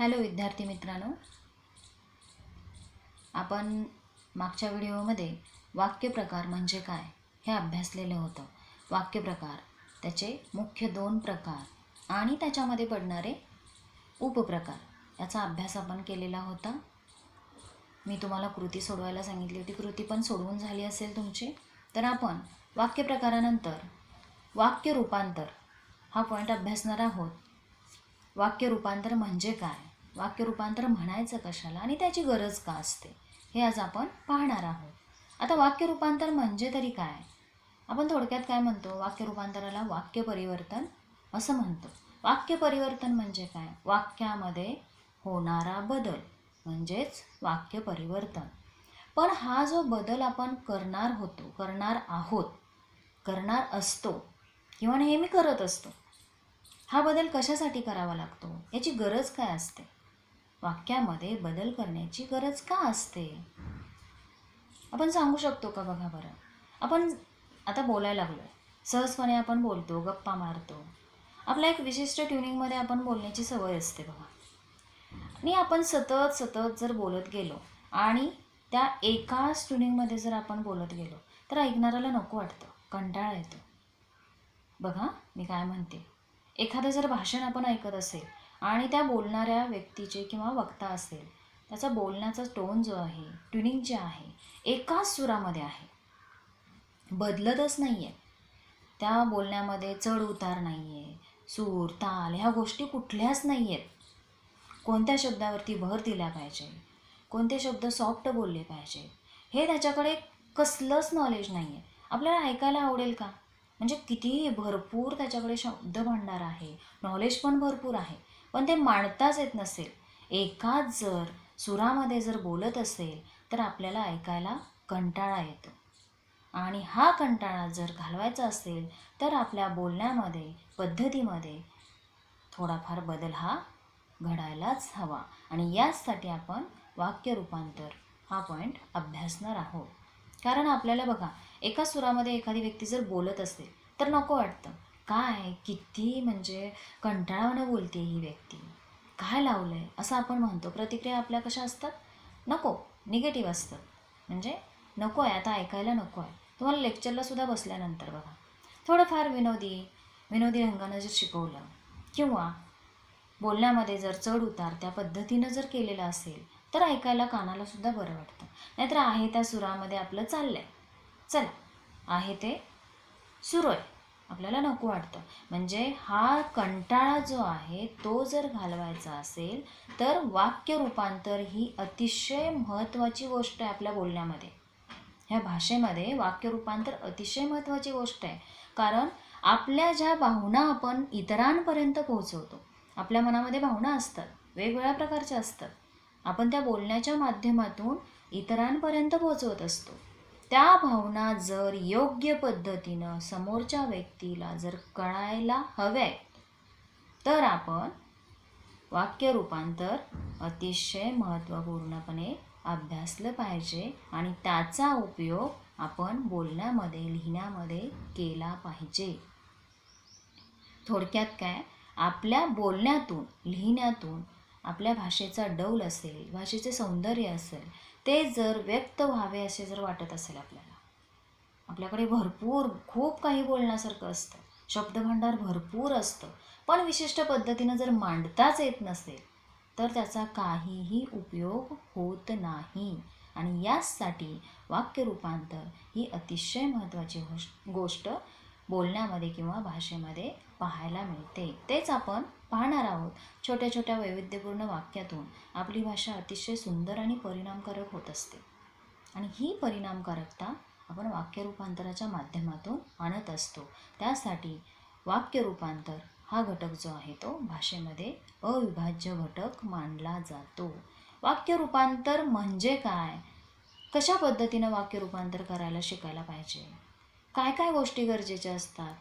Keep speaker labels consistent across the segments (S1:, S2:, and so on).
S1: Hello विद्यार्थी मित्रांनो, आपण मागच्या व्हिडिओमध्ये वाक्यप्रकार म्हणजे काय हे अभ्यासलेलं होतं. वाक्यप्रकार, त्याचे मुख्य 2 प्रकार आणि त्याच्यामध्ये पडणारे उपप्रकार याचा अभ्यास आपण केलेला होता. मी तुम्हाला कृती सोडवायला सांगितली होती. कृती पण सोडवून झाली असेल तुमची. तर आपण वाक्यप्रकारानंतर वाक्य रूपांतर हा पॉईंट अभ्यासणार आहोत. वाक्य रूपांतर म्हणजे काय, वाक्य रूपांतर म्हणायचं कशाला आणि त्याची गरज का असते हे आज आपण पाहणार आहोत. आता वाक्य रूपांतर म्हणजे तरी काय, आपण थोडक्यात काय म्हणतो, वाक्य रूपांतराला वाक्य परिवर्तन असं म्हणतो. वाक्य परिवर्तन म्हणजे काय, वाक्यामध्ये होणारा बदल म्हणजेच वाक्य परिवर्तन. पण हा जो बदल आपण करणार आहोत, करणार असतो किंवा नेहमी करत असतो, हा बदल कशासाठी करावा लागतो, याची गरज काय असते, वाक्यामध्ये बदल करण्याची गरज का असते, आपण सांगू शकतो का? बघा बरं, आपण आता बोलायला लागलो, सहजपणे आपण बोलतो, गप्पा मारतो, आपल्या एक विशिष्ट ट्युनिंगमध्ये आपण बोलण्याची सवय असते बघा. आणि आपण सतत सतत जर बोलत गेलो आणि त्या एकाच ट्युनिंगमध्ये जर आपण बोलत गेलो तर ऐकणाऱ्याला नको वाटतं, कंटाळा येतो. बघा मी काय म्हणते, एखादं जर भाषण आपण ऐकत असेल आणि त्या बोलणाऱ्या व्यक्तीचे किंवा वक्ता असेल, त्याचा बोलण्याचा टोन जो आहे, ट्युनिंग जे आहे, एकाच सुरामध्ये आहे, बदलतच नाही आहे. त्या बोलण्यामध्ये चढ उतार नाही आहे, सूर ताल ह्या गोष्टी कुठल्याच नाही आहेत. कोणत्या शब्दावरती भर दिला पाहिजे, कोणते शब्द सॉफ्ट बोलले पाहिजे, हे त्याच्याकडे कसलंच नॉलेज नाही आहे. आपल्याला ऐकायला आवडेल का? म्हणजे किती भरपूर त्याच्याकडे शब्दभांडार आहे, नॉलेज पण भरपूर आहे, पण ते मांडताच येत नसेल, एकाच जर सुरामध्ये जर बोलत असेल तर आपल्याला ऐकायला कंटाळा येतो. आणि हा कंटाळा जर घालवायचा असेल तर आपल्या बोलण्यामध्ये, पद्धतीमध्ये थोडाफार बदल हा घडायलाच हवा. आणि याचसाठी आपण वाक्य रूपांतर हा पॉईंट अभ्यासणार आहोत. कारण आपल्याला बघा, एका सुरामध्ये एखादी व्यक्ती जर बोलत असेल तर नको वाटतं, काय किती म्हणजे कंटाळानं बोलते ही व्यक्ती, काय लावलं आहे असं आपण म्हणतो. प्रतिक्रिया आपल्या कशा असतात, नको, निगेटिव्ह असतात, म्हणजे नको आहे, आता ऐकायला नको आहे. तुम्हाला लेक्चरलासुद्धा बसल्यानंतर बघा, थोडंफार विनोदी रंगानं जर शिकवलं किंवा बोलण्यामध्ये जर चढ उतार त्या पद्धतीनं जर केलेलं असेल तर ऐकायला कानालासुद्धा बरं वाटतं. नाहीतर आहे त्या सुरामध्ये आपलं चाललं आहे, चला आहे ते सुरू आहे, आपल्याला नको वाटतं. म्हणजे हा कंटाळा जो आहे तो जर घालवायचा असेल तर वाक्य रूपांतर ही अतिशय महत्त्वाची गोष्ट आहे आपल्या बोलण्यामध्ये. ह्या भाषेमध्ये वाक्य रूपांतर अतिशय महत्त्वाची गोष्ट आहे. कारण आपल्या ज्या भावना आपण इतरांपर्यंत पोहोचवतो, आपल्या मनामध्ये भावना असतात, वेगवेगळ्या प्रकारच्या असतात, आपण त्या बोलण्याच्या माध्यमातून इतरांपर्यंत पोहोचवत असतो. त्या भावना जर योग्य पद्धतीनं समोरच्या व्यक्तीला जर कळायला हव्या तर आपण वाक्य रूपांतर अतिशय महत्त्वपूर्णपणे अभ्यासलं पाहिजे आणि त्याचा उपयोग आपण बोलण्यामध्ये, लिहिण्यामध्ये केला पाहिजे. थोडक्यात काय, आपल्या बोलण्यातून, लिहिण्यातून आपल्या भाषेचा डौल असेल, भाषेचे सौंदर्य असेल, ते जर व्यक्त व्हावे असे जर वाटत असेल आपल्याला, आपल्याकडे भरपूर खूप काही बोलण्यासारखं असतं, शब्दभांडार भरपूर असतं, पण विशिष्ट पद्धतीनं जर मांडताच येत नसेल तर त्याचा काहीही उपयोग होत नाही. आणि यासाठी वाक्य रूपांतर ही अतिशय महत्त्वाची गोष्ट बोलण्यामध्ये किंवा भाषेमध्ये पाहायला मिळते. तेच आपण पाहणार आहोत. छोट्या छोट्या वैविध्यपूर्ण वाक्यातून आपली भाषा अतिशय सुंदर आणि परिणामकारक होत असते. आणि ही परिणामकारकता आपण वाक्य रूपांतराच्या माध्यमातून आणत असतो. त्यासाठी वाक्य रूपांतर हा घटक जो आहे तो भाषेमध्ये अविभाज्य घटक मानला जातो. वाक्य रूपांतर म्हणजे काय, कशा पद्धतीनं वाक्य रूपांतर करायला शिकायला पाहिजे, काय काय गोष्टी गरजेच्या असतात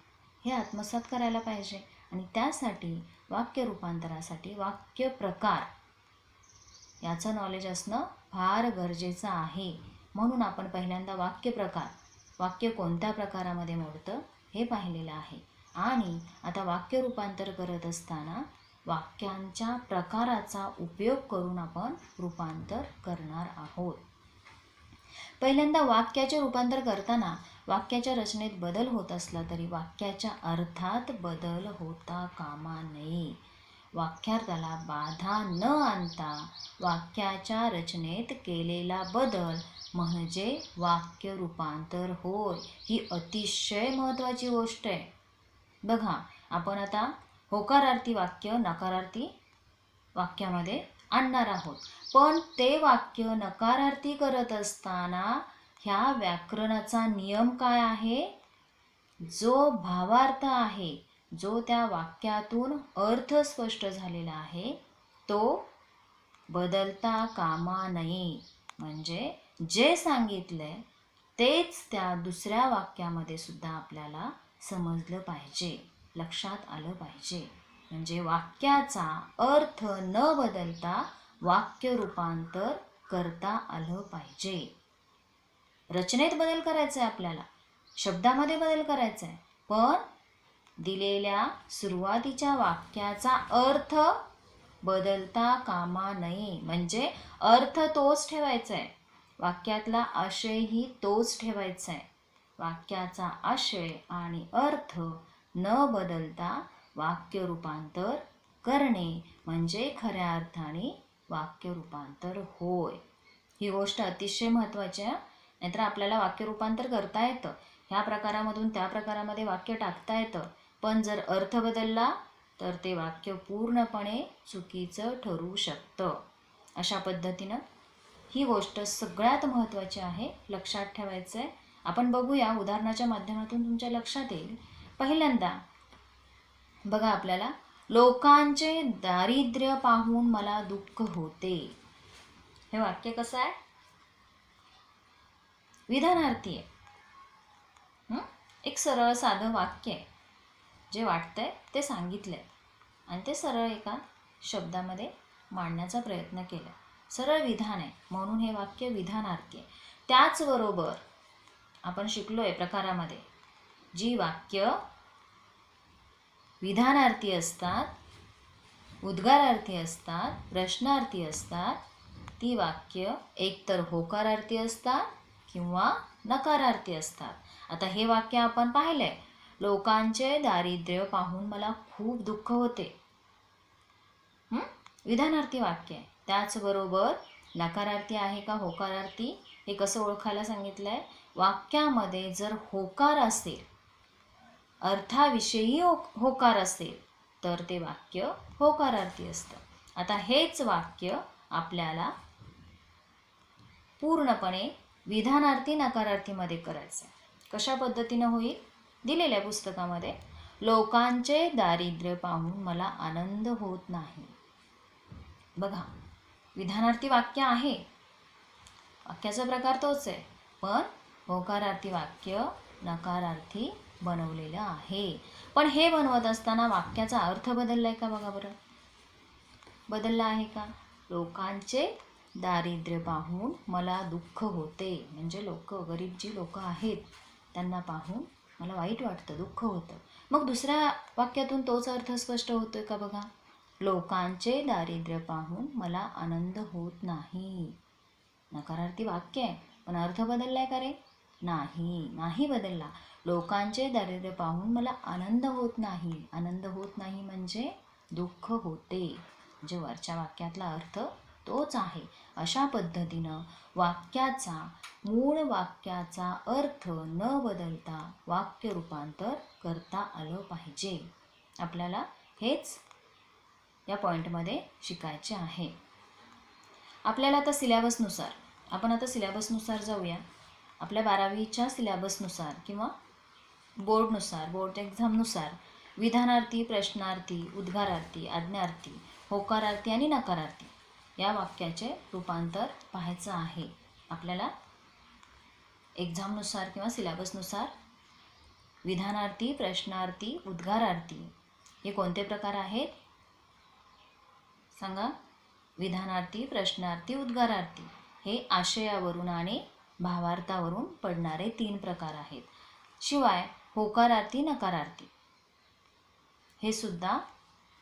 S1: हे आत्मसात करायला पाहिजे. आणि त्यासाठी वाक्य रूपांतरासाठी वाक्य प्रकार याचं नॉलेज असणं फार गरजेचं आहे. म्हणून आपण पहिल्यांदा वाक्य प्रकार, वाक्य कोणत्या प्रकारामध्ये मोडतं हे पाहिलेलं आहे. आणि आता वाक्य रूपांतर करत असताना वाक्यांच्या प्रकाराचा उपयोग करून आपण रूपांतर करणार आहोत. पहिल्यांदा वाक्याचे रूपांतर करताना वाक्याच्या रचनेत बदल होत असला तरी वाक्याच्या अर्थात बदल होता कामा नये. वाक्यार्थाला बाधा न आणता वाक्याच्या रचनेत केलेला बदल म्हणजे वाक्य रूपांतर होय. ही अतिशय महत्त्वाची गोष्ट आहे. बघा, आपण आता होकारार्थी वाक्य नकारार्थी वाक्यामध्ये आणणार आहोत, पण ते वाक्य नकारार्थी करत असताना ह्या व्याकरणाचा नियम काय आहे? जो भावार्थ आहे, जो त्या वाक्यातून अर्थ स्पष्ट झालेला आहे, तो बदलता कामा नये. म्हणजे जे सांगितलंय तेच त्या दुसऱ्या वाक्यामध्ये सुद्धा आपल्याला समजलं पाहिजे, लक्षात आलं पाहिजे. म्हणजे वाक्याचा अर्थ न बदलता वाक्य रूपांतर करता आलं पाहिजे. रचनेत बदल करायचा आहे आपल्याला, शब्दामध्ये बदल करायचा आहे, पण दिलेल्या सुरुवातीच्या वाक्याचा अर्थ बदलता कामा नये. म्हणजे अर्थ तोच ठेवायचा आहे, वाक्यातला आशयही तोच ठेवायचा आहे. वाक्याचा आशय आणि अर्थ न बदलता वाक्य रूपांतर करणे म्हणजे खऱ्या अर्थाने वाक्य रूपांतर होय. ही गोष्ट अतिशय महत्त्वाची आहे. नाहीतर आपल्याला वाक्य रूपांतर करता येतं, ह्या प्रकारामधून त्या प्रकारामध्ये वाक्य टाकता येतं, पण जर अर्थ बदलला तर ते वाक्य पूर्णपणे चुकीचं ठरू शकतं. अशा पद्धतीनं ही गोष्ट सगळ्यात महत्त्वाची आहे, लक्षात ठेवायचं आहे. आपण बघूया, उदाहरणाच्या माध्यमातून तुमच्या लक्षात येईल. पहिल्यांदा बघा, आपल्याला लोकांचे दारिद्र्य पाहून मला दुःख होते. हे वाक्य कसं आहे? विधानार्थी आहे. एक सरळ साधं वाक्य आहे, जे वाटतंय ते सांगितलंय आणि ते सरळ एका शब्दामध्ये मांडण्याचा प्रयत्न केला. सरळ विधान आहे म्हणून हे वाक्य विधानार्थी आहे. त्याचबरोबर आपण शिकलोय प्रकारामध्ये जी वाक्य विधानार्थी असतात, उद्गारार्थी असतात, प्रश्नार्थी असतात, ती वाक्य एकतर होकारार्थी असतात किंवा नकारार्थी असतात. आता हे वाक्य आपण पाहिलंय, लोकांचे दारिद्र्य पाहून मला खूप दुःख होते. विधानार्थी वाक्य आहे. त्याचबरोबर नकारार्थी आहे का होकारार्थी हे कसं ओळखायला सांगितलंय? वाक्यामध्ये जर होकार असेल, अर्थाविषयी होकार असेल, तर ते वाक्य होकारार्थी असतं. आता हेच वाक्य आपल्याला पूर्णपणे विधानार्थी नकारार्थीमध्ये करायचं आहे. कशा पद्धतीनं होईल? दिलेल्या पुस्तकामध्ये लोकांचे दारिद्र्य पाहून मला आनंद होत नाही. बघा, विधानार्थी वाक्य आहे, वाक्याचा प्रकार तोच आहे, पण होकारार्थी वाक्य नकारार्थी बनवलेलं आहे. पण हे बनवत असताना वाक्याचा अर्थ बदललाय का? बघा बरं, बदलला आहे का? लोकांचे दारिद्र्य पाहून मला दुःख होते, म्हणजे गरीब जी लोक आहेत त्यांना पाहून मला वाईट वाटतं, दुःख होतं. मग दुसऱ्या वाक्यातून तोच अर्थ स्पष्ट होतोय का? बघा, लोकांचे दारिद्र्य पाहून मला आनंद होत नाही. नकारार्थी वाक्य आहे, पण अर्थ बदललाय का रे? नाही बदलला. लोकांचे दारिद्र्य पाहून मला आनंद होत नाही. आनंद होत नाही म्हणजे दुःख होते, म्हणजे वरच्या वाक्यातला अर्थ तोच आहे. अशा पद्धतीनं मूळ वाक्याचा अर्थ न बदलता वाक्य रूपांतर करता आलं पाहिजे. आपल्याला हेच या पॉईंटमध्ये शिकायचे आहे. आपल्याला आता सिलेबसनुसार आपण सिलेबसनुसार जाऊया. आपल्या 12वीच्या सिलेबसनुसार किंवा बोर्ड एक्झामनुसार विधानार्थी, प्रश्नार्थी, उद्गारार्थी, आज्ञार्थी, होकारार्थी आणि नकारार्थी या वाक्याचे रूपांतर पाहायचं आहे. आपल्याला एक्झामनुसार किंवा सिलेबसनुसार विधानार्थी, प्रश्नार्थी, उद्गारार्थी हे कोणते प्रकार आहेत सांगा? विधानार्थी, प्रश्नार्थी, उद्गारार्थी हे आशयावरून आणि भावार्थावरून पडणारे 3 प्रकार आहेत. शिवाय होकारार्थी, नकारार्थी हे सुद्धा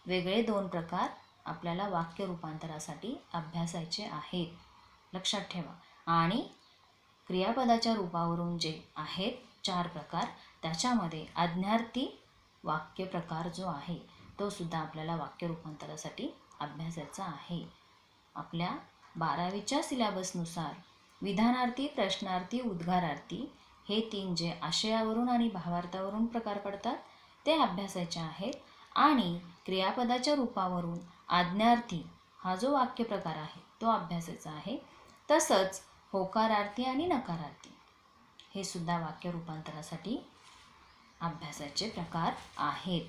S1: वेगळे 2 प्रकार आपल्याला वाक्य रूपांतरासाठी अभ्यासायचे आहेत, लक्षात ठेवा. आणि क्रियापदाच्या रूपावरून जे आहेत 4 प्रकार, त्याच्यामध्ये आज्ञार्थी वाक्य प्रकार जो आहे तो सुद्धा आपल्याला वाक्य रूपांतरासाठी अभ्यासायचा आहे. आपल्या 12वीच्या सिलेबसनुसार विधानार्थी, प्रश्नार्थी, उद्गारार्थी हे 3 जे आशयावरून आणि भावार्थावरून प्रकार पडतात ते अभ्यासायचे आहेत. आणि क्रियापदाच्या रूपावरून आज्ञार्थी हा जो वाक्य प्रकार आहे तो अभ्यासायचा आहे. तसंच होकारार्थी आणि नकारार्थी हे सुद्धा वाक्य रूपांतरासाठी अभ्यासाचे प्रकार आहेत.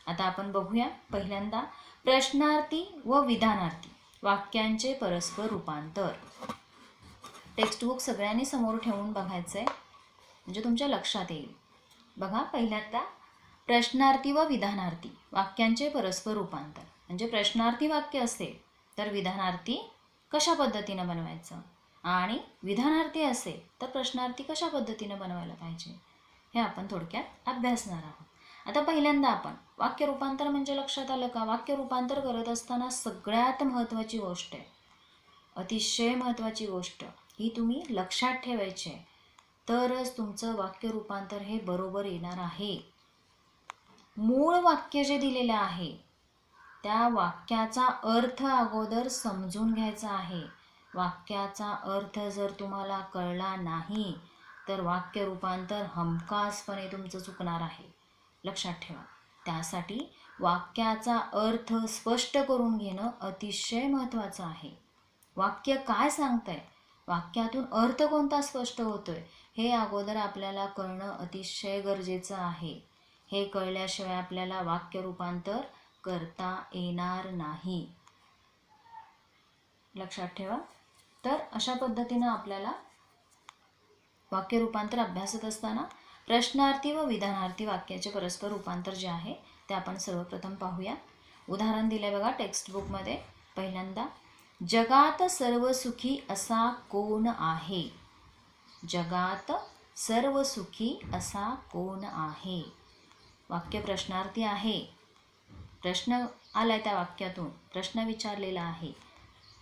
S1: आता आपण बघूया. पहिल्यांदा प्रश्नार्थी व विधानार्थी वाक्यांचे परस्पर रूपांतर. टेक्स्टबुक सगळ्यांनी समोर ठेवून बघायचं आहे, म्हणजे तुमच्या लक्षात येईल. बघा, पहिल्यांदा प्रश्नार्थी व विधानार्थी वाक्यांचे परस्पर रूपांतर. म्हणजे प्रश्नार्थी वाक्य असेल तर विधानार्थी कशा पद्धतीनं बनवायचं आणि विधानार्थी असेल तर प्रश्नार्थी कशा पद्धतीनं बनवायला पाहिजे हे आपण थोडक्यात अभ्यासणार आहोत. आता पहिल्यांदा आपण वाक्य रूपांतर म्हणजे लक्षात आलं का? वाक्य रूपांतर करत असताना सगळ्यात महत्त्वाची गोष्ट आहे, अतिशय महत्त्वाची गोष्ट ही तुम्ही लक्षात ठेवायची आहे, तरच तुमचं वाक्य रूपांतर हे बरोबर येणार आहे. मूळ वाक्य जे दिलेलं आहे त्या वाक्याचा अर्थ अगोदर समजून घ्यायचा आहे. वाक्याचा अर्थ जर तुम्हाला कळला नाही तर वाक्य रूपांतर हमखासपणे तुमचं चुकणार आहे, लक्षात ठेवा. त्यासाठी वाक्याचा अर्थ स्पष्ट करून घेणं अतिशय महत्त्वाचं आहे. वाक्य काय सांगतंय, वाक्यातून अर्थ कोणता स्पष्ट होतोय हे अगोदर आपल्याला कळणं अतिशय गरजेचं आहे. हे कळल्याशिवाय आपल्याला वाक्य रूपांतर करता येणार नाही, लक्षात ठेवा. तर अशा पद्धतीनं आपल्याला वाक्य रूपांतर अभ्यासत असताना प्रश्नार्थी व विधानार्थी वाक्याचे परस्पर रूपांतर जे आहे ते आपण सर्वप्रथम पाहूया. उदाहरण दिले बघा टेक्स्टबुकमध्ये. पहिल्यांदा, जगात सर्व सुखी असा कोण आहे? जगात सर्व सुखी असा कोण आहे? वाक्य प्रश्नार्थी आहे, प्रश्न आलाय त्या वाक्यातून, प्रश्न विचारलेला आहे,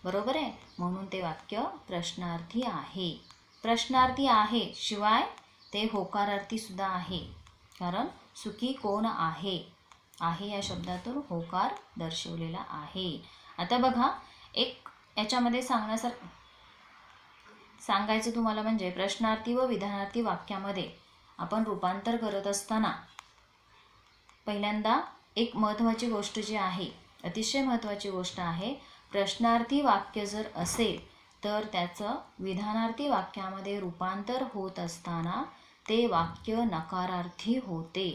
S1: बरोबर आहे, म्हणून ते वाक्य प्रश्नार्थी आहे. प्रश्नार्थी आहे शिवाय ते होकारार्थी सुद्धा आहे, कारण सुखी कोण आहे, आहे या शब्दातून होकार दर्शवलेला आहे. आता बघा, एक याच्यामध्ये सांगायचं तुम्हाला म्हणजे प्रश्नार्थी व विधानार्थी वाक्यामध्ये आपण रूपांतर करत असताना पहिल्यांदा एक महत्त्वाची गोष्ट जी आहे, अतिशय महत्त्वाची गोष्ट आहे, प्रश्नार्थी वाक्य जर असेल तर त्याचं विधानार्थी वाक्यामध्ये रूपांतर होत असताना ते वाक्य नकारार्थी होते.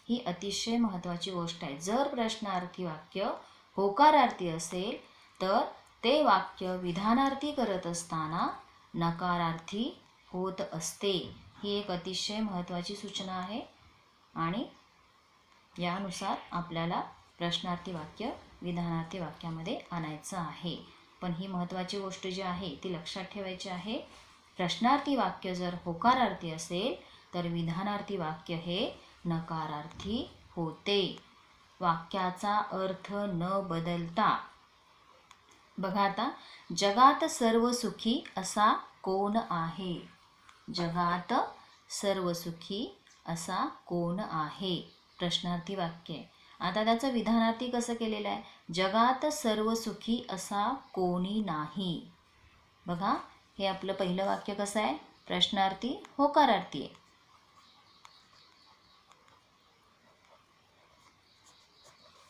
S1: ही अतिशय महत्त्वाची गोष्ट आहे. जर प्रश्नार्थी वाक्य होकारार्थी असेल तर ते वाक्य विधानार्थी करत असताना नकारार्थी होत असते. ही एक अतिशय महत्त्वाची सूचना आहे आणि यानुसार आपल्याला प्रश्नार्थी वाक्य विधानार्थी वाक्यामध्ये आणायचं आहे. पण ही महत्त्वाची गोष्ट जी आहे ती लक्षात ठेवायची आहे. प्रश्नार्थी वाक्य जर होकारार्थी असेल तर विधानार्थी वाक्य हे नकारार्थी होते. वाक्याचा अर्थ न बदलता. बघा आता, जगात सर्व सुखी असा कोण आहे? जगात सर्व सुखी असा कोण आहे? प्रश्नार्थी वाक्य. आता त्याचं विधानार्थी कसं केलेलं आहे? जगात सर्व सुखी असा कोणी नाही. बघा, हे आपलं पहिलं वाक्य कसं आहे? प्रश्नार्थी होकारार्थी आहे.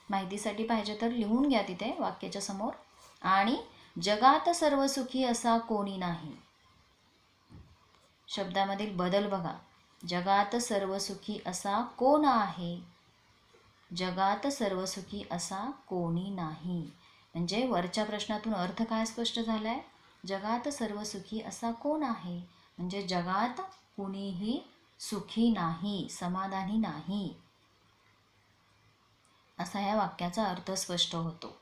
S1: माहितीसाठी पाहिजे तर लिहून घ्या तिथे वाक्याच्या समोर. आणि जगात सर्व सुखी असा कोणी नाही, शब्दामधील बदल बघा. जगात सर्व सुखी असा कोण आहे? जगात सर्व सुखी असा कोणी नाही. म्हणजे वरच्या प्रश्नातून अर्थ काय स्पष्ट झाला आहे? जगात सर्व सुखी असा कोण आहे, म्हणजे जगात कुणीही सुखी नाही, समाधानी नाही, असा या वाक्याचा अर्थ स्पष्ट होतो.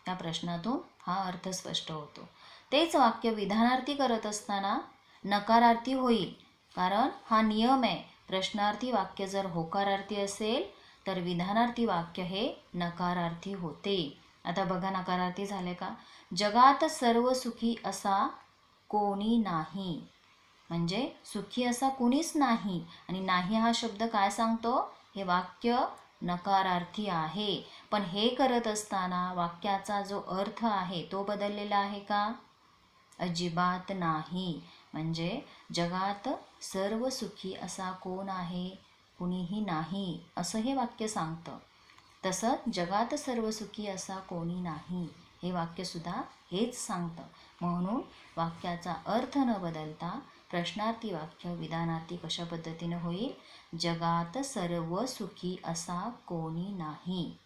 S1: त्या प्रश्नातून हा अर्थ स्पष्ट होतो. तेच वाक्य विधानार्थी करत असताना नकारार्थी होईल, कारण हा नियम आहे. प्रश्नार्थी वाक्य जर होकारार्थी असेल तर विधानार्थी वाक्य हे नकारार्थी होते. आता बघा नकारार्थी झाले का. जगात सर्व सुखी असा कोणी नाही, म्हणजे सुखी असा कोणीच नाही. आणि नाही हा शब्द काय सांगतो, हे वाक्य नकारार्थी आहे. पण हे करत असताना वाक्याचा जो अर्थ आहे तो बदललेला आहे का, अजिबात नाही. म्हणजे जगात सर्व सुखी असा कोण आहे, कुणीही नाही असं हे वाक्य सांगतं. तसंच जगात सर्व सुखी असा कोणी नाही हे वाक्यसुद्धा हेच सांगतं. म्हणून वाक्याचा अर्थ न बदलता प्रश्नार्थी वाक्य विधानार्थी कशा पद्धतीने होईल, जगात सर्व सुखी असा कोणी नाही.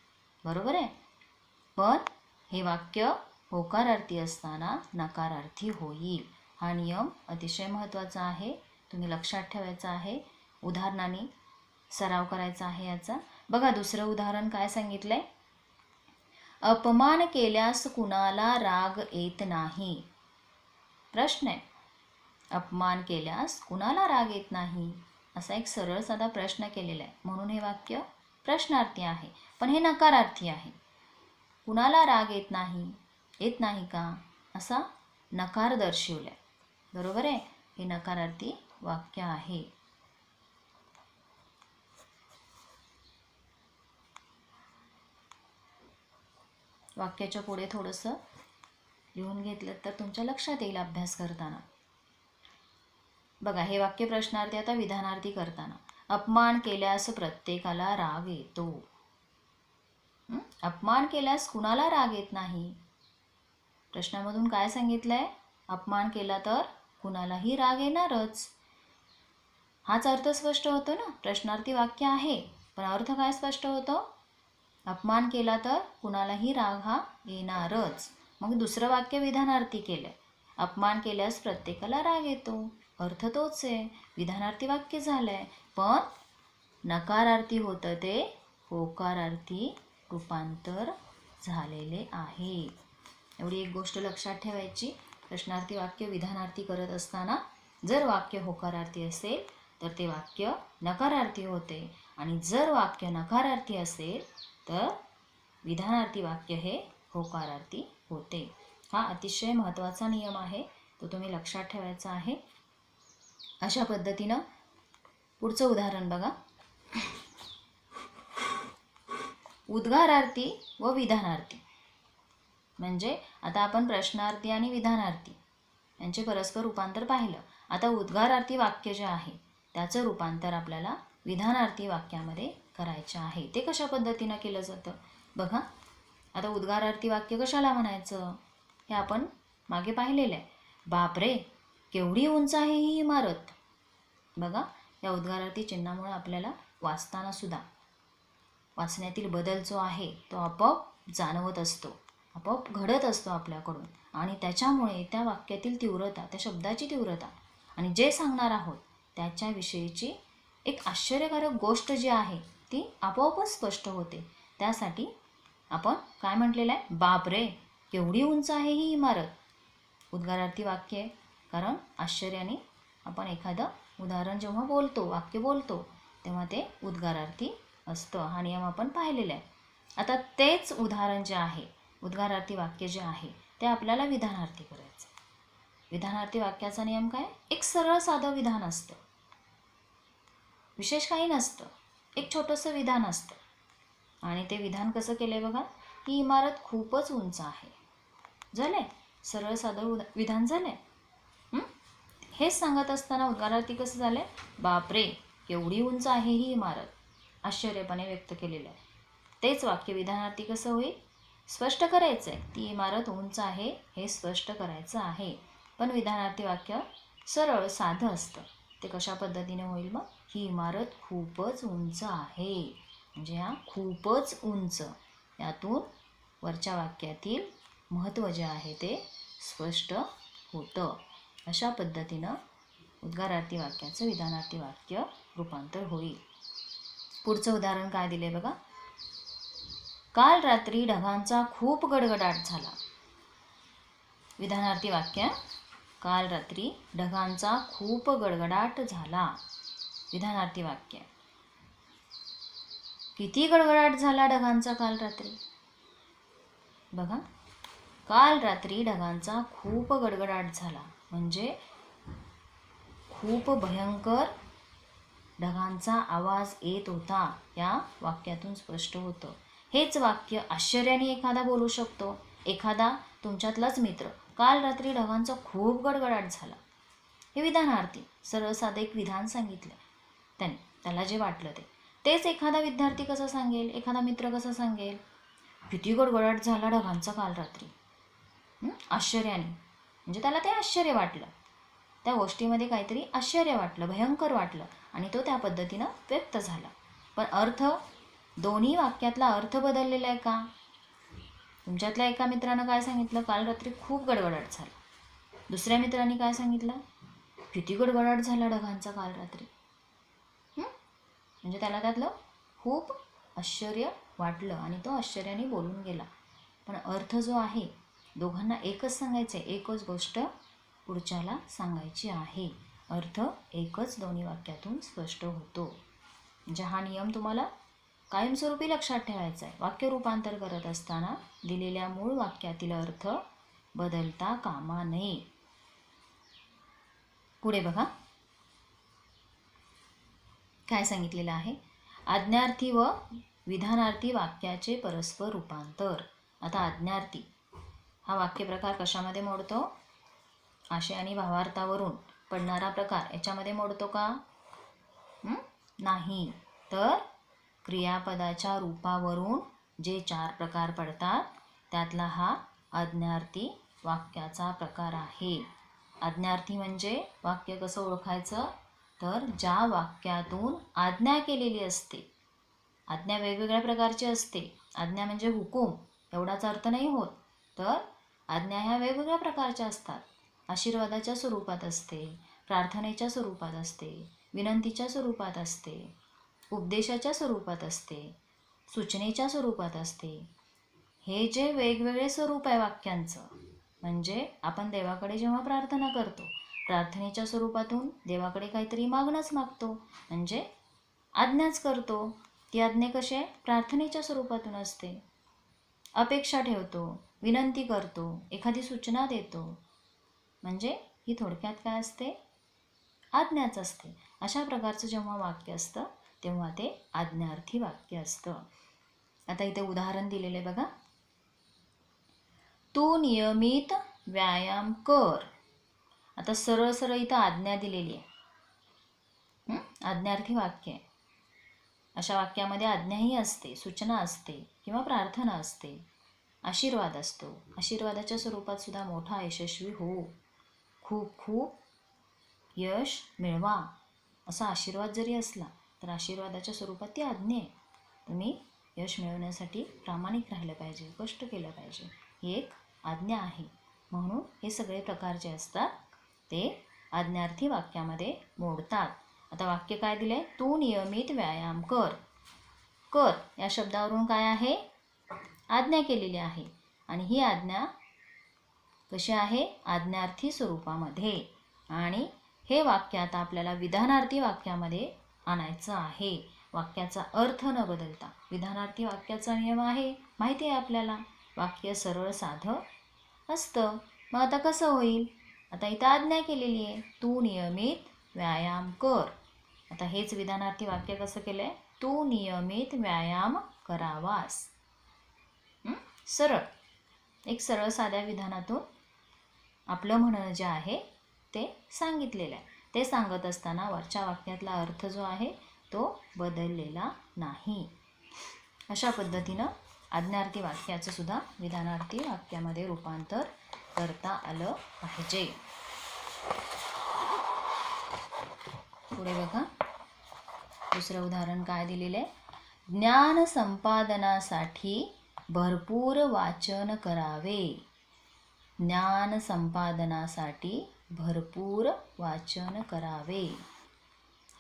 S1: बरोबर आहे. पण हे वाक्य होकारार्थी असताना नकारार्थी होईल. हा नियम अतिशय महत्त्वाचा आहे, तुम्ही लक्षात ठेवायचा आहे. उदाहरणाने सराव करायचा आहे याचा. बघा दुसरं उदाहरण काय सांगितलंय, अपमान केल्यास कुणाला राग येत नाही. प्रश्न आहे, अपमान केल्यास कुणाला राग येत नाही असा एक सरळ साधा प्रश्न केलेला आहे. म्हणून हे वाक्य प्रश्नार्थी आहे, पण हे नकारार्थी आहे. कुणाला राग येत नाही का असा नकार दर्शवलाय. बरोबर आहे. हे नकारार्थी वाक्य आहे. वाक्याच्या पुढे थोडंसं लिहून घेतलं तर तुमच्या लक्षात येईल अभ्यास करताना. बघा हे वाक्य प्रश्नार्थी आता विधानार्थी करताना. अपमान केल्यास प्रत्येकाला राग येतो. अपमान केल्यास कुणाला राग येत नाही. प्रश्नामधून काय सांगितलंय, अपमान केला तर कुणालाही राग येणारच. हाच अर्थ स्पष्ट होतो ना. प्रश्नार्थी वाक्य आहे पण अर्थ काय स्पष्ट होतो, अपमान केला तर कुणालाही राग हा येणारच. मग दुसरं वाक्य विधानार्थी केलंय, अपमान केल्यास प्रत्येकाला राग येतो. अर्थ तोच आहे, विधानार्थी वाक्य झालंय. पण नकारार्थी होतं ते होकारार्थी रूपांतर झालेले आहे. एवढी एक गोष्ट लक्षात ठेवायची, प्रश्नार्थी वाक्य विधानार्थी करत असताना जर वाक्य होकारार्थी असेल तर ते वाक्य नकारार्थी होते, आणि जर वाक्य नकारार्थी असेल तर विधानार्थी वाक्य हे होकारार्थी होते. हा अतिशय महत्त्वाचा नियम आहे, तो तुम्ही लक्षात ठेवायचा आहे. अशा पद्धतीनं पुढचं उदाहरण बघा, उद्गारार्थी व विधानार्थी. म्हणजे आता आपण प्रश्नार्थी आणि विधानार्थी यांचे परस्पर रूपांतर पाहिलं. आता उद्गारार्थी वाक्य जे आहे त्याचं रूपांतर आपल्याला विधानार्थी वाक्यामध्ये करायचे आहे. ते कशा पद्धतीनं केलं जातं बघा. आता उद्गारार्थी वाक्य कशाला म्हणायचं हे आपण मागे पाहिलेलं आहे. बापरे केवढी उंच आहे ही इमारत. बघा या उद्गारार्थी चिन्हामुळे आपल्याला वाचताना सुद्धा वाचण्यातील बदल जो आहे तो आपोआप जाणवत असतो, आपोआप घडत असतो आपल्याकडून. आणि त्याच्यामुळे त्या वाक्यातील तीव्रता, त्या शब्दाची तीव्रता आणि जे सांगणार आहोत त्याच्याविषयीची एक आश्चर्यकारक गोष्ट जी आहे ती आपोआपच स्पष्ट होते. त्यासाठी आपण काय म्हटलेलं आहे, बापरे केवढी उंच आहे ही इमारत. उद्गारार्थी वाक्य आहे, कारण आश्चर्याने आपण एखादं उदाहरण जेव्हा बोलतो, वाक्य बोलतो, तेव्हा ते उद्गारार्थी असतं. हा नियम आपण पाहिलेला आहे. आता तेच उदाहरण जे आहे, उद्गारार्थी वाक्य जे आहे ते आपल्याला विधानार्थी करायचं. विधानार्थी वाक्याचा नियम काय, एक सरळ साधं विधान असतं, विशेष काही नसतं, एक छोटंसं विधान असतं. आणि ते विधान कसं केलं आहे बघा, ही इमारत खूपच उंच आहे. झालंय, सरळ साधं विधान झालंय. हेच सांगत असताना उद्गारार्थी कसं झालंय, बापरे केवढी उंच आहे ही इमारत, आश्चर्यपणे व्यक्त केलेलं आहे. तेच वाक्य विधानार्थी कसं होईल, स्पष्ट करायचं आहे, ती इमारत उंच आहे हे स्पष्ट करायचं आहे. पण विधानार्थी वाक्य सरळ साधं असतं. ते कशा पद्धतीने होईल मग, ही इमारत खूपच उंच आहे. म्हणजे हा खूपच उंच, यातून वरच्या वाक्यातील महत्त्व जे आहे ते स्पष्ट होतं. अशा पद्धतीनं उद्गारार्थी वाक्याचं विधानार्थी वाक्य रूपांतर होईल. पुढचं उदाहरण काय दिले बघा, काल रात्री ढगांचा खूप गडगडाट झाला. विधानार्थी वाक्य, काल रात्री ढगांचा खूप गडगडाट झाला. विधानार्थी वाक्य, किती गडगडाट झाला ढगांचा काल रात्री. बघा, काल रात्री ढगांचा खूप गडगडाट झाला, म्हणजे खूप भयंकर ढगांचा आवाज येत होता. या वाक्यातून स्पष्ट होतं. हेच वाक्य आश्चर्याने एखादा बोलू शकतो. एखादा तुमच्यातलाच मित्र, काल रात्री ढगांचा खूप गडगडाट झाला. हे विधानार्थी सरळ साधं एक विधान सांगितलं त्याला जे वाटलं तेच एखादा विद्यार्थी कसं सांगेल, एखादा मित्र कसं सांगेल, किती गडगडाट झाला ढगांचा काल रात्री. आश्चर्याने, म्हणजे त्याला ते आश्चर्य वाटलं, त्या गोष्टीमध्ये काहीतरी आश्चर्य वाटलं, भयंकर वाटलं, आणि तो त्या पद्धतीनं व्यक्त झाला. पण अर्थ, दोन्ही वाक्यातला अर्थ बदललेला आहे का? तुमच्यातल्या एका मित्रानं काय सांगितलं, काल रात्री खूप गडगडाट झाला. दुसऱ्या मित्रांनी काय सांगितलं, किती गडगडाट झाला ढगांचा काल रात्री. म्हणजे त्याला त्यातलं खूप आश्चर्य वाटलं आणि तो आश्चर्याने बोलून गेला. पण अर्थ जो आहे, दोघांना एकच सांगायचं आहे, एकच गोष्ट पुढच्याला सांगायची आहे. अर्थ एकच दोन्ही वाक्यातून स्पष्ट होतो. म्हणजे हा नियम तुम्हाला कायमस्वरूपी लक्षात ठेवायचा आहे. वाक्य रूपांतर करत असताना दिलेल्या मूळ वाक्यातील अर्थ बदलता कामा नये. पुढे बघा काय सांगितलेलं आहे. आज्ञार्थी व विधानार्थी वाक्याचे परस्पर रूपांतर. आता आज्ञार्थी हा वाक्यप्रकार कशामध्ये मोडतो? आशय आणि भावार्थावरून पडणारा प्रकार याच्यामध्ये मोडतो का? नाही. तर क्रियापदाच्या रूपावरून जे 4 प्रकार पडतात त्यातला हा आज्ञार्थी वाक्याचा प्रकार आहे. आज्ञार्थी म्हणजे वाक्य कसं ओळखायचं, तर ज्या वाक्यातून आज्ञा केलेली असते. आज्ञा वेगवेगळ्या प्रकारची असते. आज्ञा म्हणजे हुकूम एवढाच अर्थ नाही होत, तर आज्ञा ह्या वेगवेगळ्या प्रकारच्या असतात. आशीर्वादाच्या स्वरूपात असते, प्रार्थनेच्या स्वरूपात असते, विनंतीच्या स्वरूपात असते, उपदेशाच्या स्वरूपात असते, सूचनेच्या स्वरूपात असते. हे जे वेगवेगळे स्वरूप आहे वाक्यांचं, म्हणजे आपण देवाकडे जेव्हा प्रार्थना करतो, प्रार्थनेच्या स्वरूपातून देवाकडे काहीतरी मागणंच मागतो, म्हणजे आज्ञाच करतो. ती आज्ञा कशी आहे? प्रार्थनेच्या स्वरूपातून असते. अपेक्षा ठेवतो, विनंती करतो, एखादी सूचना देतो, म्हणजे ही थोडक्यात काय असते? आज्ञाच असते. अशा प्रकारचं जेव्हा वाक्य असतं तेव्हा ते आज्ञार्थी वाक्य असतं. आता इथे उदाहरण दिलेले बघा. तू नियमित व्यायाम कर. आता सरळ सरळ इथं आज्ञा दिलेली आहे. आज्ञार्थी वाक्य आहे. अशा वाक्यामध्ये आज्ञाही असते, सूचना असते किंवा प्रार्थना असते, आशीर्वाद असतो. आशीर्वादाच्या स्वरूपात सुद्धा मोठा यशस्वी हो, खूप खूप यश मिळवा असा आशीर्वाद जरी असला तर आशीर्वादाच्या स्वरूपात ती आज्ञा आहे. तुम्ही यश मिळवण्यासाठी प्रामाणिक राहिलं पाहिजे, कष्ट केलं पाहिजे, ही एक आज्ञा आहे. म्हणून हे सगळे प्रकार जे असतात ते आज्ञार्थी वाक्यामध्ये मोडतात. आता वाक्य काय दिले? तू नियमित व्यायाम कर. कर या शब्दावरून काय आहे? आज्ञा केलेली आहे. आणि ही आज्ञा कशी आहे? आज्ञार्थी स्वरूपामध्ये. आणि हे वाक्य आता आपल्याला विधानार्थी वाक्यामध्ये आणायचं आहे, वाक्याचा अर्थ न बदलता. विधानार्थी वाक्याचा नियम आहे माहिती आहे आपल्याला, वाक्य सरळ साधं असतं. मग आता कसं होईल? आता इथं आज्ञा केलेली आहे, तू नियमित व्यायाम कर. आता हेच विधानार्थी वाक्य कसं केलं आहे? तू नियमित व्यायाम करावास. सरळ, एक सरळ साध्या विधानातून आपलं म्हणणं जे आहे ते सांगितलेलं आहे. ते सांगत असताना वरच्या वाक्यातला अर्थ जो आहे तो बदललेला नाही. अशा पद्धतीनं आज्ञार्थी वाक्याचं सुद्धा विधानार्थी वाक्यामध्ये रूपांतर करता आलं पाहिजे. पुढे बघा दुसरं उदाहरण काय दिलेलं आहे? ज्ञान संपादनासाठी भरपूर वाचन करावे. ज्ञान संपादनासाठी भरपूर वाचन करावे.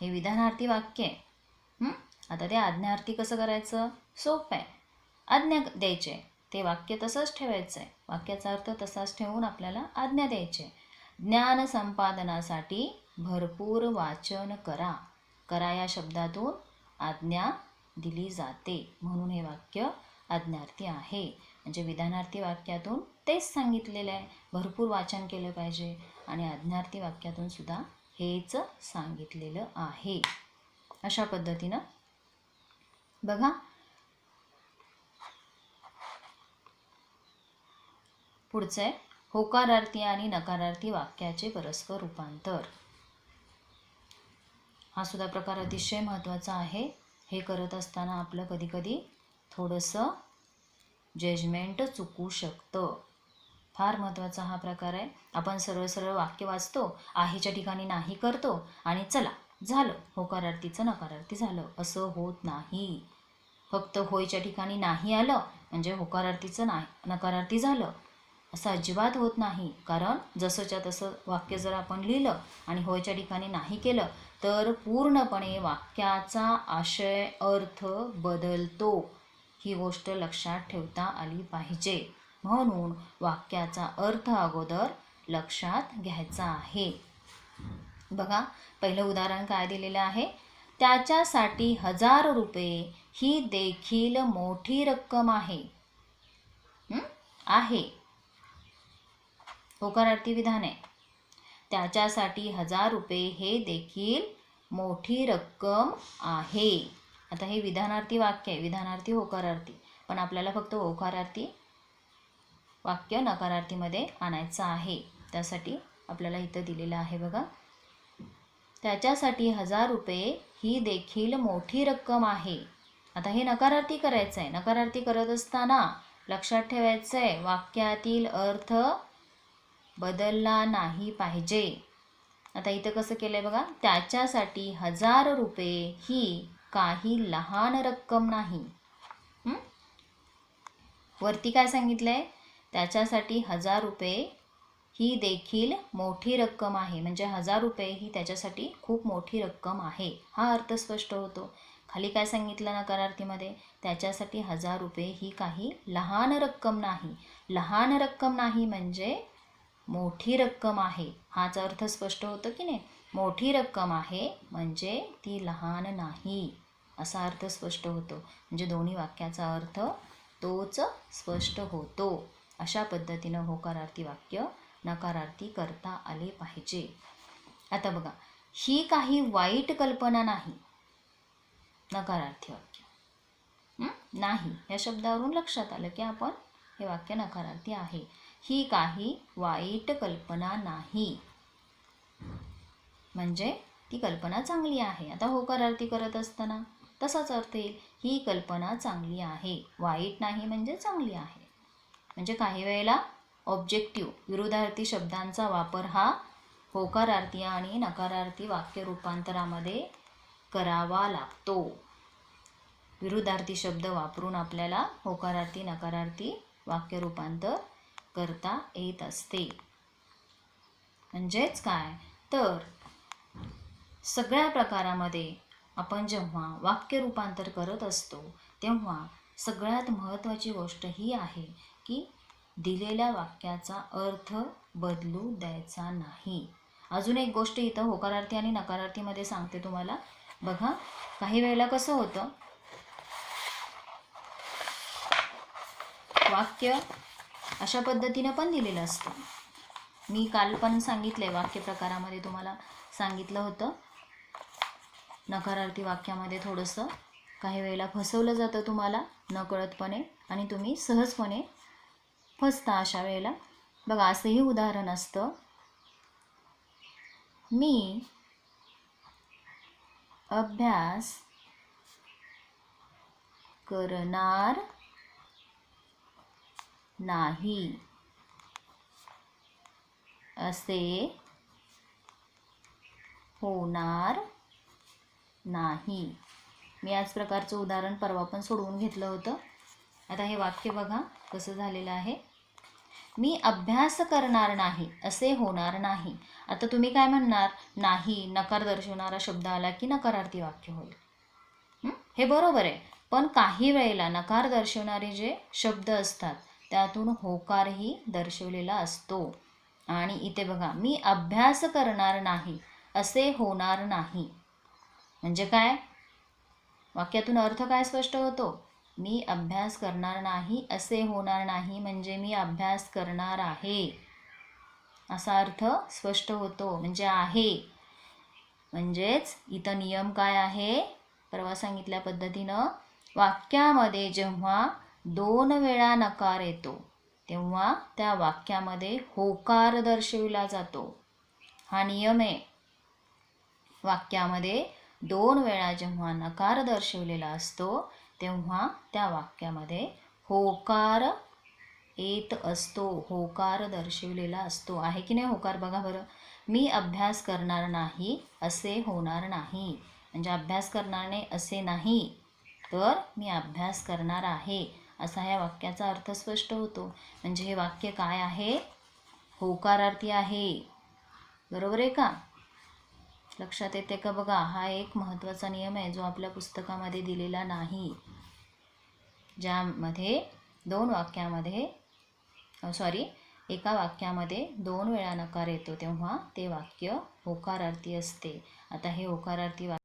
S1: हे विधानार्थी वाक्य आहे. आता ते आज्ञार्थी कसं करायचं? सोपं आहे. आज्ञा द्यायची आहे, ते वाक्य तसंच ठेवायचं आहे, वाक्याचा अर्थ तसाच ठेवून आपल्याला आज्ञा द्यायची आहे. ज्ञान संपादनासाठी भरपूर वाचन करा. करा या शब्दातून आज्ञा दिली जाते, म्हणून हे वाक्य आज्ञार्थी आहे. म्हणजे विधानार्थी वाक्यातून तेच सांगितलेलं आहे, भरपूर वाचन केलं पाहिजे, आणि आज्ञार्थी वाक्यातून सुद्धा हेच सांगितलेलं आहे. अशा पद्धतीनं बघा. पुढचं आहे होकारार्थी आणि नकारार्थी वाक्याचे परस्पर रूपांतर. हा सुद्धा प्रकार अतिशय महत्त्वाचा आहे. हे करत असताना आपलं कधीकधी थोडंसं जजमेंट चुकू शकतं. फार महत्त्वाचा हा प्रकार आहे. आपण सरळ सरळ वाक्य वाचतो, आहेच्या ठिकाणी नाही करतो आणि चला झालं, होकारार्थीचं नकारार्थी झालं, असं होत नाही. फक्त होयच्या ठिकाणी नाही आलं म्हणजे होकारार्थीचं नकारार्थी झालं असं अजिबात होत नाही. कारण जसंच्या तसं वाक्य जर आपण लिहिलं आणि होयच्या ठिकाणी नाही केलं तर पूर्णपणे वाक्याचा आशय अर्थ बदलतो. ही गोष्ट लक्षात ठेवता आली पाहिजे. म्हणून वाक्याचा अर्थ अगोदर लक्षात घ्यायचा आहे. बघा, पहिलं उदाहरण काय दिलेलं आहे. त्याच्यासाठी 1000 रुपये ही देखील मोठी रक्कम आहे. आहे होकारार्थी विधान आहे. त्याच्यासाठी 1000 रुपये हे देखील मोठी रक्कम आहे. आता हे विधानार्थी वाक्य आहे, विधानार्थी होकारार्थी, पण आपल्याला फक्त होकारार्थी वाक्य नकारार्थीमध्ये आणायचं आहे. त्यासाठी आपल्याला इथं दिलेलं आहे बघा. त्याच्यासाठी 1000 रुपये ही देखील मोठी रक्कम आहे. आता हे नकारार्थी करायचं आहे. नकारार्थी करत असताना लक्षात ठेवायचं आहे वाक्यातील अर्थ बदलला नाही पाहिजे. आता इथं कसं केलं आहे बघा. त्याच्यासाठी 1000 रुपये ही काही लहान रक्कम नाही. वरती काय सांगितलं आहे. त्याच्यासाठी 1000 रुपये ही देखील मोठी रक्कम आहे. म्हणजे 1000 रुपये ही त्याच्यासाठी खूप मोठी रक्कम आहे, हा अर्थ स्पष्ट होतो. खाली काय सांगितलं नकारार्थीमध्ये. त्याच्यासाठी 1000 रुपये ही काही लहान रक्कम नाही. लहान रक्कम नाही म्हणजे मोठी रक्कम आहे, हाच अर्थ स्पष्ट होतो की नाही. मोठी रक्कम आहे म्हणजे ती लहान नाही, असा अर्थ स्पष्ट होतो. म्हणजे दोन्ही वाक्याचा अर्थ तोच स्पष्ट होतो. अशा पद्धतीनं होकारार्थी वाक्य नकारार्थी करता आले पाहिजे. आता बघा, ही काही वाईट कल्पना नाही. नकारार्थी वाक्य नाही या शब्दावरून लक्षात आलं की आपण हे वाक्य नकारार्थी आहे. ही काही वाईट कल्पना नाही म्हणजे ती कल्पना चांगली आहे. आता होकारार्थी करत असताना तसाच अर्थ येईल. ही कल्पना चांगली आहे. वाईट नाही म्हणजे चांगली आहे. म्हणजे काही वेळेला ऑब्जेक्टिव्ह विरुद्धार्थी शब्दांचा वापर हा होकारार्थी आणि नकारार्थी वाक्य रूपांतरामध्ये करावा लागतो. विरुद्धार्थी शब्द वापरून आपल्याला होकारार्थी नकारार्थी वाक्य रूपांतर करता येत असते. म्हणजेच काय तर सगळ्या प्रकारामध्ये आपण जेव्हा वाक्य रूपांतर करत असतो तेव्हा सगळ्यात महत्त्वाची गोष्ट ही आहे की दिलेल्या वाक्याचा अर्थ बदलू द्यायचा नाही. अजून एक गोष्ट इथं होकारार्थी आणि नकारार्थीमध्ये सांगते तुम्हाला. बघा, काही वेळेला कसं होतं, वाक्य अशा पद्धतीनं पण दिलेलं असतं. मी काल पण सांगितलं आहे वाक्य प्रकारामध्ये तुम्हाला सांगितलं होतं. नकारार्थी वाक्यामध्ये थोडंसं काही वेळेला फसवलं जातं तुम्हाला नकळतपणे आणि तुम्ही सहजपणे फसता अशा वेळेला. बघा, असंही उदाहरण असतं. मी अभ्यास करणार नाही असे होणार नाही. मी याच प्रकारचं उदाहरण परवा पण सोडवून घेतलं होतं. आता हे वाक्य बघा कसं झालेलं आहे. मी अभ्यास करणार नाही असे होणार नाही. आता तुम्ही काय म्हणणार, नाही नकार दर्शवणारा शब्द आला की नकारार्थी वाक्य होईल. हे बरोबर आहे, पण काही वेळेला नकार दर्शवणारे जे शब्द असतात त्यातून होकारही दर्शवलेला असतो. आणि इथे बघा, मी अभ्यास करणार नाही असे होणार नाही म्हणजे काय, वाक्यातून अर्थ काय स्पष्ट होतो? मी अभ्यास करणार नाही असे होणार नाही, म्हणजे मी अभ्यास करणार आहे असा अर्थ स्पष्ट होतो. म्हणजे आहे, म्हणजेच इथं नियम काय आहे? परवा सांगितल्या पद्धतीनं वाक्यामध्ये जेव्हा 2 वेळा नकार येतो तेव्हा त्या वाक्यामध्ये होकार दर्शविला जातो. हा नियम आहे. वाक्यामध्ये 2 वेळा जेव्हा नकार दर्शवलेला असतो तेव्हा त्या वाक्यामध्ये होकार येत असतो, होकार दर्शवलेला असतो. आहे की नाही होकार? बघा बरं, मी अभ्यास करणार नाही असे होणार नाही, म्हणजे अभ्यास करणार नाही असे नाही, तर मी अभ्यास करणार आहे असा ह्या वाक्याचा अर्थ स्पष्ट होतो. म्हणजे हे वाक्य काय आहे? होकारार्थी आहे. बरोबर आहे का? लक्षात येते का? बघा, हा एक महत्त्वाचा नियम आहे जो आपल्या पुस्तकामध्ये दिलेला नाही, ज्यामध्ये एका वाक्यामध्ये 2 वेळा नकार येतो तेव्हा ते वाक्य होकारार्थी असते. आता हे होकारार्थी